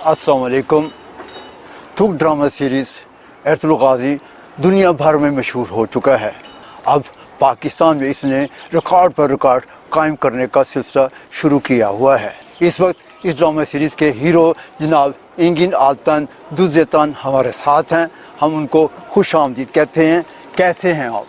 अस्सलाम वालेकुम। थुक ड्रामा सीरीज़ एरतुल गाजी दुनिया भर में मशहूर हो चुका है। अब पाकिस्तान में इसने रिकॉर्ड पर रिकॉर्ड कायम करने का सिलसिला शुरू किया हुआ है। इस वक्त इस ड्रामा सीरीज़ के हीरो जनाब इंगिन आल्तन दुज़ेतन हमारे साथ हैं। हम उनको खुश आमदीद कहते हैं। कैसे हैं आप?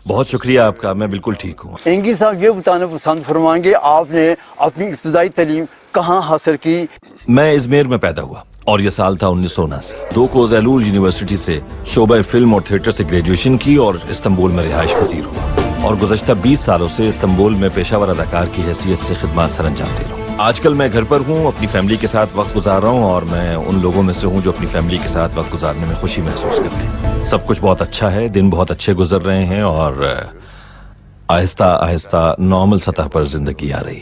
बहुत शुक्रिया आपका, मैं बिल्कुल ठीक हूँ। इंगिन साहब, ये बताना पसंद फरमाएंगे आपने अपनी इब्तदाई तालीम कहाँ हासिल की? मैं इजमेर में पैदा हुआ और ये साल था 1979। दोकोज़ैलूल यूनिवर्सिटी से शोबा फिल्म और थिएटर से ग्रेजुएशन की और इस्तांबुल में रिहाइश पजीर हुआ और गुज़श्ता 20 सालों से इस्तांबुल में पेशावर अदाकार की हैसियत से खिदमत सर अंजाम दे रहा हूँ। आजकल मैं घर पर हूँ, अपनी फैमिली के साथ वक्त गुजार रहा हूँ और मैं उन लोगों में से हूँ जो अपनी फैमिली के साथ वक्त गुजारने में खुशी महसूस करते हैं। सब कुछ बहुत अच्छा है, दिन बहुत अच्छे गुजर रहे हैं और आहिस्ता आहिस्ता नॉर्मल सतह पर जिंदगी आ रही।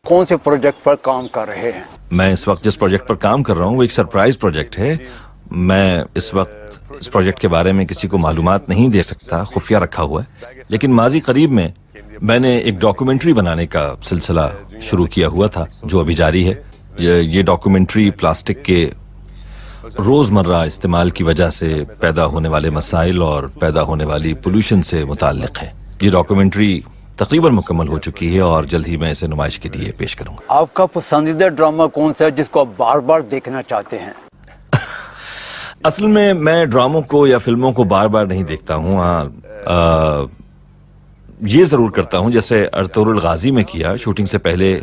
कौन से प्रोजेक्ट पर काम कर रहे हैं? मैं इस वक्त जिस प्रोजेक्ट पर काम कर रहा हूँ वो एक सरप्राइज प्रोजेक्ट है। मैं इस वक्त इस प्रोजेक्ट के बारे में किसी को मालूमात नहीं दे सकता, खुफिया रखा हुआ है। लेकिन माजी करीब में मैंने एक डॉक्यूमेंट्री बनाने का सिलसिला शुरू किया हुआ था जो अभी जारी है। ये डॉक्यूमेंट्री प्लास्टिक के रोजमर्रा इस्तेमाल की वजह से पैदा होने वाले मसाइल और पैदा होने वाली पोल्यूशन से मुताल्लिक है। ये डॉक्यूमेंट्री तकरीबन मुकम्मल हो चुकी है और जल्द ही मैं इसे नुमाइश के लिए पेश करूंगा। आपका पसंदीदा ड्रामा कौन सा है जिसको आप बार बार देखना चाहते हैं? असल में मैं ड्रामों को या फिल्मों को बार बार नहीं देखता हूँ। हाँ, ये जरूर करता हूँ जैसे अर्तुगरुल गाजी में किया, शूटिंग से पहले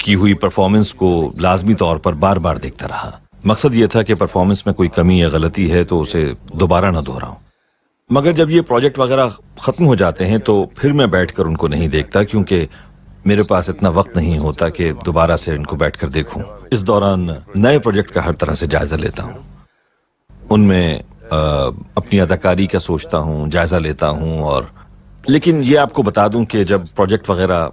की हुई परफॉर्मेंस को लाजमी तौर पर बार बार देखता रहा। मकसद ये था कि परफॉर्मेंस में कोई कमी या गलती है तो उसे दोबारा ना दोहराऊं। मगर जब ये प्रोजेक्ट वगैरह खत्म हो जाते हैं तो फिर मैं बैठकर उनको नहीं देखता, क्योंकि मेरे पास इतना वक्त नहीं होता कि दोबारा से इनको बैठकर देखूं। इस दौरान नए प्रोजेक्ट का हर तरह से जायजा लेता हूं, उनमें अपनी अदाकारी का सोचता हूं, जायजा लेता हूं। और लेकिन ये आपको बता दूं कि जब प्रोजेक्ट वगैरह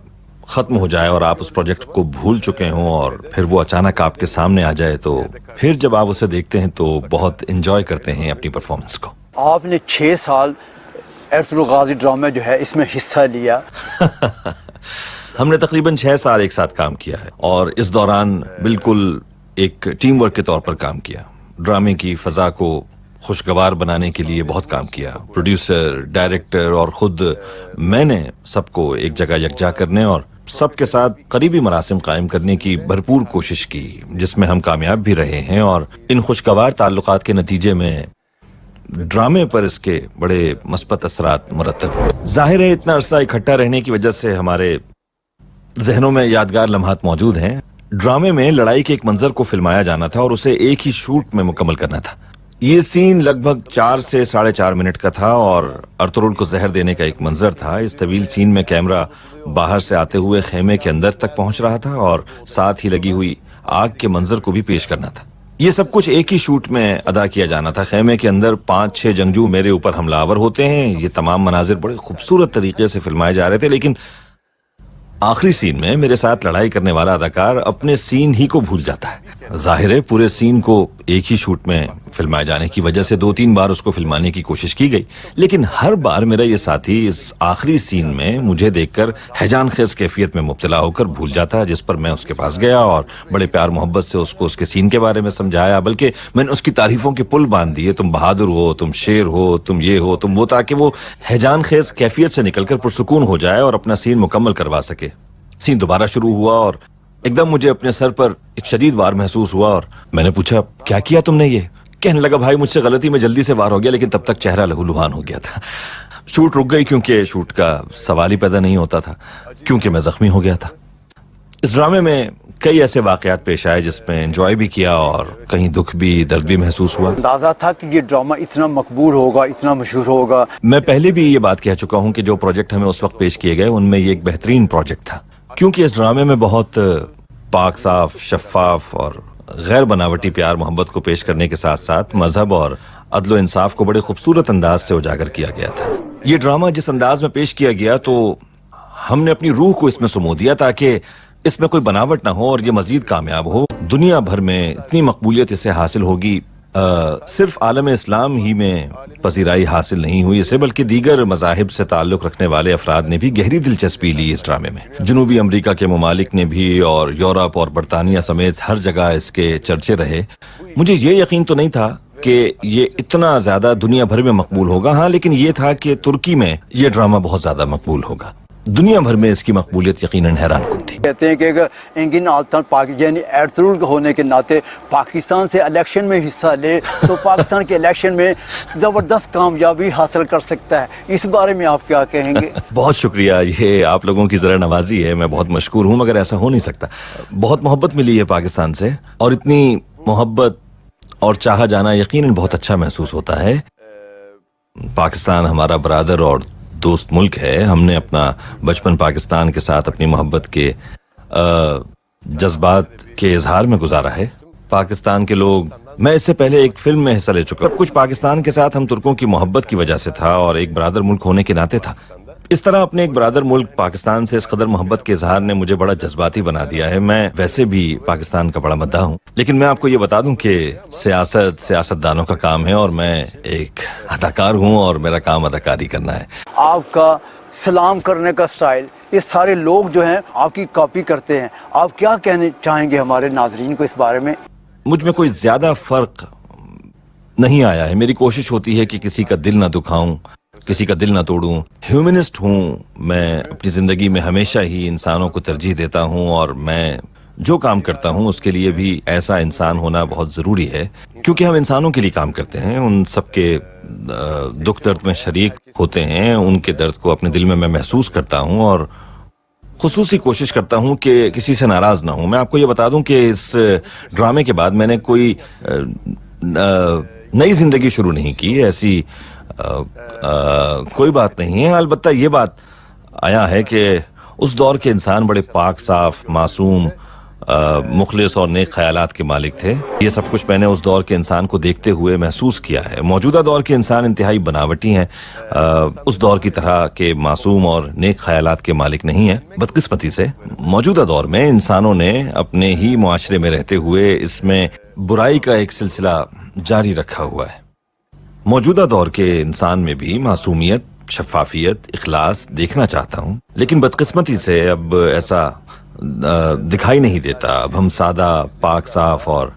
खत्म हो जाए और आप उस प्रोजेक्ट को भूल चुके हों और फिर वो अचानक आपके सामने आ जाए तो फिर जब आप उसे देखते हैं तो बहुत एंजॉय करते हैं अपनी परफॉर्मेंस को। आपने 6 साल एरतुगरुल गाजी ड्रामा जो है इसमें हिस्सा लिया। हमने तकरीबन 6 साल एक साथ काम किया है और इस दौरान बिल्कुल एक टीम वर्क के तौर पर काम किया। ड्रामे की फजा को खुशगवार बनाने के लिए बहुत काम किया। प्रोड्यूसर, डायरेक्टर और खुद मैंने सबको एक जगह यकजा करने और सबके साथ करीबी मरासिम कायम करने की भरपूर कोशिश की, जिसमें हम कामयाब भी रहे हैं और इन खुशगवार ताल्लुकात के नतीजे में ड्रामे पर इसके बड़े मस्बत असरात मुरतब हुए। जाहिर है इतना अरसा इकट्ठा रहने की वजह से हमारे जहनों में यादगार लम्हात मौजूद हैं। ड्रामे में लड़ाई के एक मंजर को फिल्माया जाना था और उसे एक ही शूट में मुकम्मल करना था। ये सीन लगभग 4 से 4.5 मिनट का था और अर्तुगरुल को जहर देने का एक मंजर था। इस तवील सीन में कैमरा बाहर से आते हुए खेमे के अंदर तक पहुंच रहा था और साथ ही लगी हुई आग के मंजर को भी पेश करना था। ये सब कुछ एक ही शूट में अदा किया जाना था। खेमे के अंदर 5-6 जंगजू मेरे ऊपर हमलावर होते हैं। ये तमाम मनाजिर बड़े खूबसूरत तरीके से फिल्माए जा रहे थे, लेकिन आखिरी सीन में मेरे साथ लड़ाई करने वाला अदाकार अपने सीन ही को भूल जाता है। जाहिर है पूरे सीन को एक ही शूट में फिल्माए जाने की वजह से 2-3 बार उसको फिल्माने की कोशिश की गई, लेकिन हर बार मेरा ये साथी इस आखिरी सीन में मुझे देखकर हैजान खेज कैफियत में मुब्तला होकर भूल जाता, जिस पर मैं उसके पास गया और बड़े प्यार मोहब्बत से उसको उसके सीन के बारे में समझाया। बल्कि मैंने उसकी तारीफों के पुल बांध दिए, तुम बहादुर हो, तुम शेर हो, तुम ये हो, तुम वो, ताकि वो हैजान खेज कैफियत से निकलकर पुरसुकून हो जाए और अपना सीन मुकम्मल करवा सके। सीन दोबारा शुरू हुआ और एकदम मुझे अपने सर पर एक शदीद वार महसूस हुआ और मैंने पूछा, क्या किया तुमने? ये कहने लगा, भाई मुझसे गलती में जल्दी से वार हो गया, लेकिन तब तक चेहरा लहूलुहान हो गया था। शूट रुक गई क्योंकि शूट का सवाल ही पैदा नहीं होता था, क्योंकि मैं जख्मी हो गया था। इस ड्रामे में कई ऐसे वाकयात पेश आए जिसमें एंजॉय भी किया और कहीं दुख भी, दर्द भी महसूस हुआ। अंदाजा था कि ये ड्रामा इतना मकबूल होगा, इतना मशहूर होगा? मैं पहले भी ये बात कह चुका हूँ कि जो प्रोजेक्ट हमें उस वक्त पेश किए गए उनमें ये एक बेहतरीन प्रोजेक्ट था, क्योंकि इस ड्रामे में बहुत पाक साफ, शफाफ और गैर बनावटी प्यार मोहब्बत को पेश करने के साथ साथ मजहब और अदलो इंसाफ को बड़े खूबसूरत अंदाज से उजागर किया गया था। ये ड्रामा जिस अंदाज में पेश किया गया तो हमने अपनी रूह को इसमें सुमो दिया ताकि इसमें कोई बनावट ना हो और ये मजीद कामयाब हो। दुनिया भर में इतनी मकबूलियत इसे हासिल होगी صرف عالم اسلام ہی میں پذیرائی حاصل نہیں ہوئی اسے، بلکہ دیگر مذاہب سے تعلق رکھنے والے افراد نے بھی گہری دلچسپی لی اس ڈرامے میں۔ جنوبی امریکہ کے ممالک نے بھی اور یورپ اور برطانیہ سمیت ہر جگہ اس کے چرچے رہے۔ مجھے یہ یقین تو نہیں تھا کہ یہ اتنا زیادہ دنیا بھر میں مقبول ہوگا، ہاں، لیکن یہ تھا کہ ترکی میں یہ ڈرامہ بہت زیادہ مقبول ہوگا۔ دنیا بھر میں اس کی مقبولیت یقیناً حیران کن تھی۔ کہتے ہیں کہ اگر انگن آلتان یعنی ایرترول ہونے کے ناطے پاکستان سے الیکشن میں حصہ لے تو پاکستان کے الیکشن میں زبردست کامیابی حاصل کر سکتا ہے، اس بارے میں آپ کیا کہیں گے؟ بہت شکریہ، یہ آپ لوگوں کی ذرا نوازی ہے، میں بہت مشکور ہوں، مگر ایسا ہو نہیں سکتا۔ بہت محبت ملی ہے پاکستان سے، اور اتنی محبت اور چاہا جانا یقیناً بہت اچھا محسوس ہوتا ہے۔ پاکستان ہمارا برادر اور دوست ملک ہے۔ ہم نے اپنا بچپن پاکستان کے ساتھ اپنی محبت کے جذبات کے اظہار میں گزارا ہے۔ پاکستان کے لوگ، میں اس سے پہلے ایک فلم میں حصہ لے چکا، کچھ پاکستان کے ساتھ ہم ترکوں کی محبت کی وجہ سے تھا اور ایک برادر ملک ہونے کے ناطے تھا۔ اس طرح اپنے ایک برادر ملک پاکستان سے اس قدر محبت کے اظہار نے مجھے بڑا جذباتی بنا دیا ہے۔ میں ویسے بھی پاکستان کا بڑا مداح ہوں، لیکن میں آپ کو یہ بتا دوں کہ سیاستدانوں کا کام ہے اور میں ایک اداکار ہوں اور میرا کام اداکاری کرنا ہے۔ آپ کا سلام کرنے کا سٹائل، یہ سارے لوگ جو ہیں آپ کی کاپی کرتے ہیں، آپ کیا کہنے چاہیں گے ہمارے ناظرین کو اس بارے میں؟ مجھ میں کوئی زیادہ فرق نہیں آیا ہے۔ میری کوشش ہوتی ہے کہ کسی کا دل نہ دکھاؤں، کسی کا دل نہ توڑوں۔ ہیومنسٹ ہوں میں، اپنی زندگی میں ہمیشہ ہی انسانوں کو ترجیح دیتا ہوں، اور میں جو کام کرتا ہوں اس کے لیے بھی ایسا انسان ہونا بہت ضروری ہے، کیونکہ ہم انسانوں کے لیے کام کرتے ہیں، ان سب کے دکھ درد میں شریک ہوتے ہیں، ان کے درد کو اپنے دل میں محسوس کرتا ہوں، اور خصوصی کوشش کرتا ہوں کہ کسی سے ناراض نہ ہوں۔ میں آپ کو یہ بتا دوں کہ اس ڈرامے کے بعد میں نے کوئی نئی زندگی شروع نہیں کی، ایسی کوئی بات نہیں ہے۔ البتہ یہ بات آیا ہے کہ اس دور کے انسان بڑے پاک صاف، معصوم، مخلص اور نیک خیالات کے مالک تھے۔ یہ سب کچھ میں نے اس دور کے انسان کو دیکھتے ہوئے محسوس کیا ہے۔ موجودہ دور کے انسان انتہائی بناوٹی ہیں، اس دور کی طرح کے معصوم اور نیک خیالات کے مالک نہیں ہیں۔ بدقسمتی سے موجودہ دور میں انسانوں نے اپنے ہی معاشرے میں رہتے ہوئے اس میں برائی کا ایک سلسلہ جاری رکھا ہوا ہے۔ موجودہ دور کے انسان میں بھی معصومیت، شفافیت، اخلاص دیکھنا چاہتا ہوں، لیکن بدقسمتی سے اب ایسا دکھائی نہیں دیتا۔ اب ہم سادہ، پاک صاف اور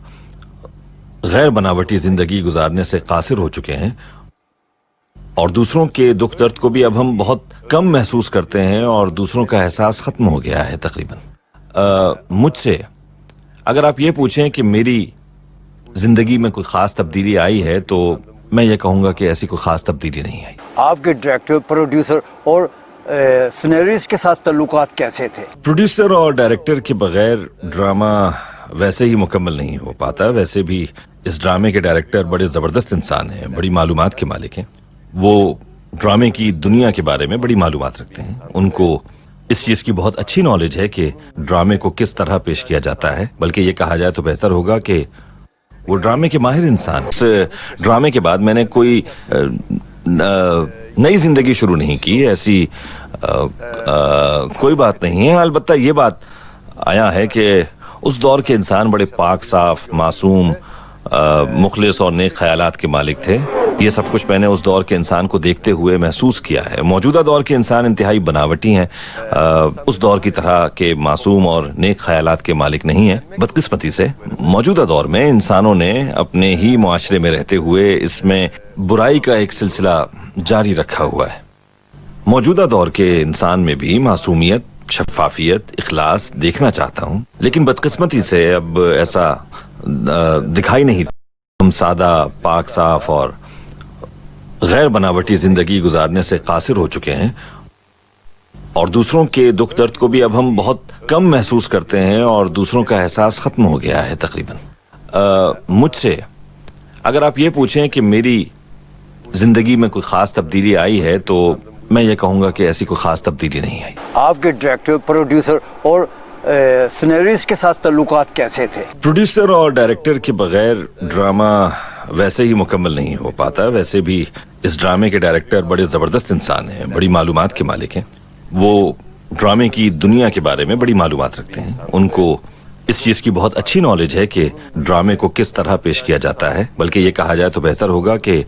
غیر بناوٹی زندگی گزارنے سے قاصر ہو چکے ہیں، اور دوسروں کے دکھ درد کو بھی اب ہم بہت کم محسوس کرتے ہیں، اور دوسروں کا احساس ختم ہو گیا ہے تقریباً۔ مجھ سے اگر آپ یہ پوچھیں کہ میری زندگی میں کوئی خاص تبدیلی آئی ہے، تو میں یہ کہوں گا کہ ایسی کوئی خاص تبدیلی نہیں آئی۔ آپ کے ڈائریکٹر، پروڈیوسر اور سینریسٹ کے ساتھ تعلقات کیسے تھے؟ پروڈیوسر اور ڈائریکٹر کے بغیر ڈرامہ ویسے ہی مکمل نہیں ہو پاتا۔ ویسے بھی اس ڈرامے کے ڈائریکٹر بڑے زبردست انسان ہیں، بڑی معلومات کے مالک ہیں۔ وہ ڈرامے کی دنیا کے بارے میں بڑی معلومات رکھتے ہیں، ان کو اس چیز کی بہت اچھی نالج ہے کہ ڈرامے کو کس طرح پیش کیا جاتا ہے، بلکہ یہ کہا جائے تو بہتر ہوگا کہ وہ ڈرامے کے ماہر انسان۔ اس ڈرامے کے بعد میں نے کوئی نئی زندگی شروع نہیں کی، ایسی کوئی بات نہیں ہے۔ البتہ یہ بات آیا ہے کہ اس دور کے انسان بڑے پاک صاف، معصوم، مخلص اور نیک خیالات کے مالک تھے۔ یہ سب کچھ میں نے اس دور کے انسان کو دیکھتے ہوئے محسوس کیا ہے۔ موجودہ دور کے انسان انتہائی بناوٹی ہیں، اس دور کی طرح کے معصوم اور نیک خیالات کے مالک نہیں ہیں۔ بدقسمتی سے موجودہ دور میں انسانوں نے اپنے ہی معاشرے میں رہتے ہوئے اس میں برائی کا ایک سلسلہ جاری رکھا ہوا ہے۔ موجودہ دور کے انسان میں بھی معصومیت، شفافیت، اخلاص دیکھنا چاہتا ہوں، لیکن بدقسمتی سے اب ایسا دکھائی نہیں۔ ہم سادہ، پاک صاف اور غیر بناوٹی زندگی گزارنے سے قاصر ہو چکے ہیں، اور دوسروں کے دکھ درد کو بھی اب ہم بہت کم محسوس کرتے ہیں، اور دوسروں کا احساس ختم ہو گیا ہے تقریباً۔ مجھ سے اگر آپ یہ پوچھیں کہ میری زندگی میں کوئی خاص تبدیلی آئی ہے، تو میں یہ کہوں گا کہ ایسی کوئی خاص تبدیلی نہیں آئی۔ آپ کے ڈائریکٹر، پروڈیوسر اور سینریسٹ کے ساتھ تعلقات کیسے تھے؟ پروڈیوسر اور ڈائریکٹر کے بغیر ڈرامہ ویسے ہی مکمل نہیں ہو پاتا۔ ویسے بھی اس ڈرامے کے ڈائریکٹر بڑے زبردست انسان ہیں، بڑی معلومات کے مالک ہیں۔ وہ ڈرامے کی دنیا کے بارے میں بڑی معلومات رکھتے ہیں، ان کو इस चीज की बहुत अच्छी नॉलेज है कि ड्रामे को किस तरह पेश किया जाता है, बल्कि ये कहा जाए तो बेहतर होगा कि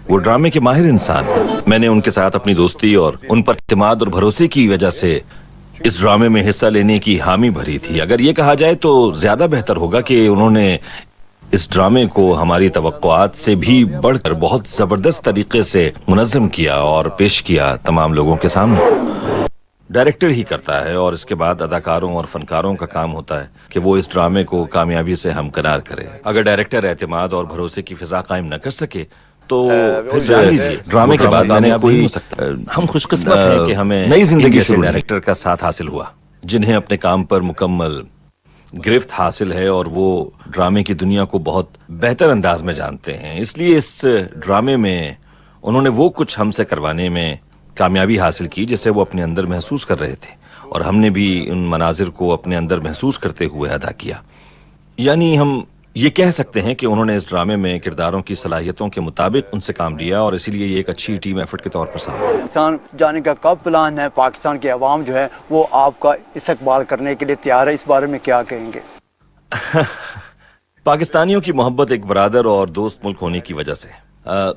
वो ड्रामे के माहिर इंसान। मैंने उनके साथ अपनी दोस्ती और उन पर इत्मीनान और भरोसे की वजह से इस ड्रामे में हिस्सा लेने की हामी भरी थी। अगर ये कहा जाए तो ज्यादा बेहतर होगा कि उन्होंने इस ड्रामे को हमारी तवक्कुआत से भी बढ़कर बहुत जबरदस्त तरीके से मुनज़्ज़म किया और पेश किया तमाम लोगों के सामने। डायरेक्टर ही करता है और इसके बाद अदाकारों और फनकारों का काम होता है कि वो इस ड्रामे को कामयाबी से हमकिनार करे। अगर डायरेक्टर एतमाद और भरोसे की फिजा कायम न कर सके तो फिर जान लीजिए ड्रामे के बाद मैंने कोई हम खुशकिस्मत हैं कि हमें नई जिंदगी से डायरेक्टर का साथ हासिल हुआ, जिन्हें अपने काम पर मुकम्मल गिरफ्त हासिल है और वो ड्रामे की दुनिया को बहुत बेहतर अंदाज में जानते हैं। इसलिए इस ड्रामे में उन्होंने वो कुछ हमसे करवाने में कामयाबी हासिल की जिसे वो अपने अंदर महसूस कर रहे थे, और हमने भी उन मनाजिर को अपने अंदर महसूस करते हुए अदा किया। यानी हम ये कह सकते हैं कि उन्होंने इस ड्रामे में किरदारों की सलाहियतों के मुताबिक उनसे काम लिया और इसीलिए ये एक अच्छी टीम एफर्ट के तौर पर सामने आया। पाकिस्तान जाने का कब प्लान है? पाकिस्तान के अवाम जो है वो आपका इस्तकबाल करने के लिए तैयार है, इस बारे में क्या कहेंगे? पाकिस्तानियों की मोहब्बत एक बरादर और दोस्त मुल्क होने की वजह से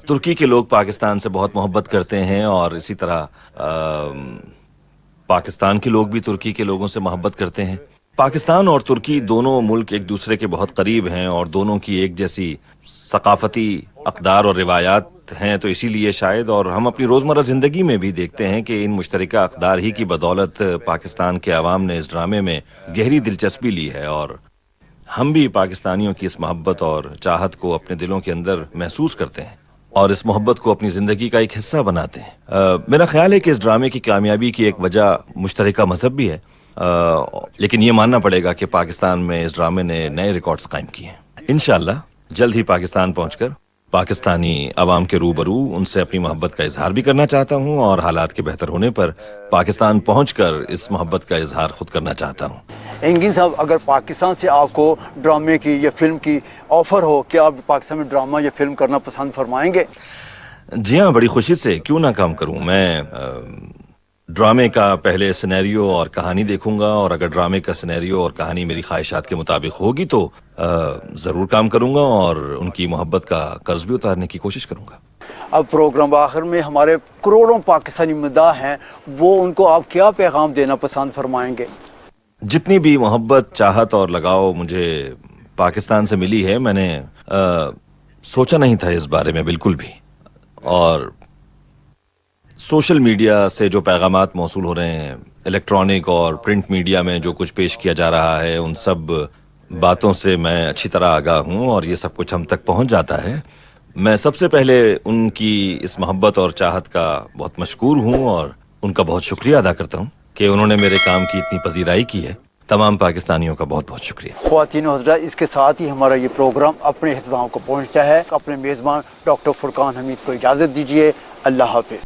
तुर्की के लोग पाकिस्तान से बहुत मोहब्बत करते हैं और इसी तरह पाकिस्तान के लोग भी तुर्की के लोगों से मोहब्बत करते हैं। पाकिस्तान और तुर्की दोनों मुल्क एक दूसरे के बहुत करीब हैं और दोनों की एक जैसी सकाफती अक़दार और रिवायात हैं, तो इसीलिए शायद और हम अपनी रोज़मर्रा ज़िंदगी में भी देखते हैं कि इन मुश्तरका अक़दार ही की बदौलत पाकिस्तान के अवाम ने इस ड्रामे में गहरी दिलचस्पी ली है और हम भी पाकिस्तानियों की इस मोहब्बत और चाहत को अपने दिलों के अंदर महसूस करते हैं और इस मोहब्बत को अपनी ज़िंदगी का एक हिस्सा बनाते हैं। मेरा ख्याल है कि इस ड्रामे की कामयाबी की एक वजह मुश्तरका मज़हब भी है, लेकिन ये मानना पड़ेगा कि पाकिस्तान में इस ड्रामे ने नए रिकॉर्ड्स कायम किए हैं। इंशाअल्लाह जल्द ही पाकिस्तान पहुंचकर पाकिस्तानी अवाम के रूबरू उनसे अपनी मोहब्बत का इजहार भी करना चाहता हूं और हालात के बेहतर होने पर पाकिस्तान पहुंचकर इस मोहब्बत का इजहार खुद करना चाहता हूं। एंगिन साहब, अगर पाकिस्तान से आपको ड्रामे की या फिल्म की ऑफर हो, क्या आप पाकिस्तान में ड्रामा या फिल्म करना पसंद फरमाएंगे? जी हाँ, बड़ी खुशी से, क्यों ना काम करूं। मैं ड्रामे का पहले सिनेरियो और कहानी देखूंगा और अगर ड्रामे का सिनेरियो और कहानी मेरी ख्वाहिशात के मुताबिक होगी तो ज़रूर काम करूंगा और उनकी मोहब्बत का कर्ज भी उतारने की कोशिश करूंगा। अब प्रोग्राम आखिर में हमारे करोड़ों पाकिस्तानी मदाह हैं, वो उनको आप क्या पैगाम देना पसंद फरमाएंगे? जितनी भी मोहब्बत, चाहत और लगाव मुझे पाकिस्तान से मिली है, मैंने सोचा नहीं था इस बारे में बिल्कुल भी, और सोशल मीडिया से जो पैगामात मौसूल हो रहे हैं, इलेक्ट्रॉनिक और प्रिंट मीडिया में जो कुछ पेश किया जा रहा है, उन सब बातों से मैं अच्छी तरह आगाह हूँ और ये सब कुछ हम तक पहुँच जाता है। मैं सबसे पहले उनकी इस मोहब्बत और चाहत का बहुत मशकूर हूँ और उनका बहुत शुक्रिया अदा करता हूँ कि उन्होंने मेरे काम की इतनी पजीराई की है। तमाम पाकिस्तानियों का बहुत बहुत शुक्रिया। ख्वातीन और हज़रात, इसके साथ ही हमारा ये प्रोग्राम अपने इख्तिताम को पहुँचता है। अपने मेज़बान डॉक्टर फुरकान हमीद को इजाज़त दीजिए। अल्लाह हाफ़िज़।